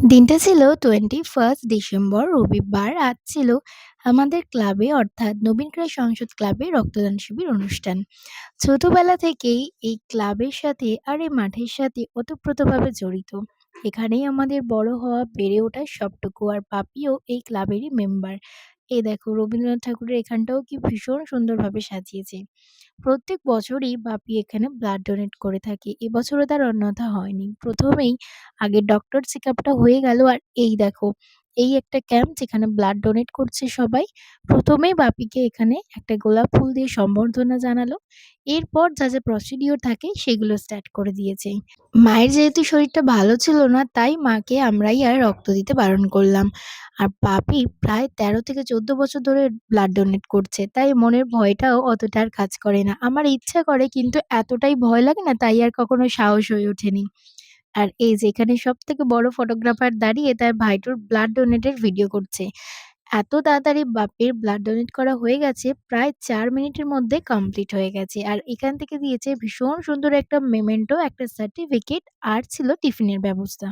দিনটা ছিল 21st December রবিবার। আজ ছিল আমাদের ক্লাবে অর্থাৎ নবীন ক্রাশ সংসদ ক্লাবে রক্তদান শিবির অনুষ্ঠান। ছোটবেলা থেকেই এই ক্লাবের সাথে আর এই মাঠের সাথে ওতপ্রোতভাবে জড়িত। এখানেই আমাদের বড় হওয়া, বেড়ে ওঠা সবটুকু। আর পাপিও এই ক্লাবেরই মেম্বার। এই দেখো রবীন্দ্রনাথ ঠাকুরের এখানটাও কি ভীষণ সুন্দরভাবে সাজিয়েছে। প্রত্যেক বছরই বাপি এখানে ব্লাড ডোনেট করে থাকে। এবছরও তার অন্যথা হয়নি। ১ম এই আগে ডক্টর চেকআপটা হয়ে গেল আর এই দেখো, এই একটা ক্যাম্প যেখানে ব্লাড ডোনেট করছে সবাই। ১ম এই বাপিকে এখানে একটা গোলাপ ফুল দিয়ে সম্বর্ধনা জানালো। এরপর যা প্রসিডিওর থাকে সেগুলো স্টার্ট করে দিয়েছে। মায়ের যেহেতু শরীরটা ভালো ছিল না তাই মাকে আমরাই আর রক্ত দিতে বারণ করলাম। আর বাপি প্রায় ১৩ থেকে ১৪ বছর ধরে ব্লাড ডোনেট করছে। তাই মনের ভয়টাও অতটা আর কাজ করে না। আমার ইচ্ছা করে কিন্তু এতটাই ভয় লাগে না তাই আর কখনো সাহস হয়ে ওঠেনি। আর এই যে এখানে সবথেকে বড় ফটোগ্রাফার দাঁড়িয়ে তার ভাইটোর ব্লাড ডোনেটের ভিডিও করছে। এত তাড়াতাড়ি বাপির ব্লাড ডোনেট করা হয়ে গেছে, প্রায় ৪ মিনিটের মধ্যে কমপ্লিট হয়ে গেছে। আর এখান থেকে দিয়েছে ভীষণ সুন্দর একটা মেমেন্টো, একটা সার্টিফিকেট আর ছিল টিফিনের ব্যবস্থা।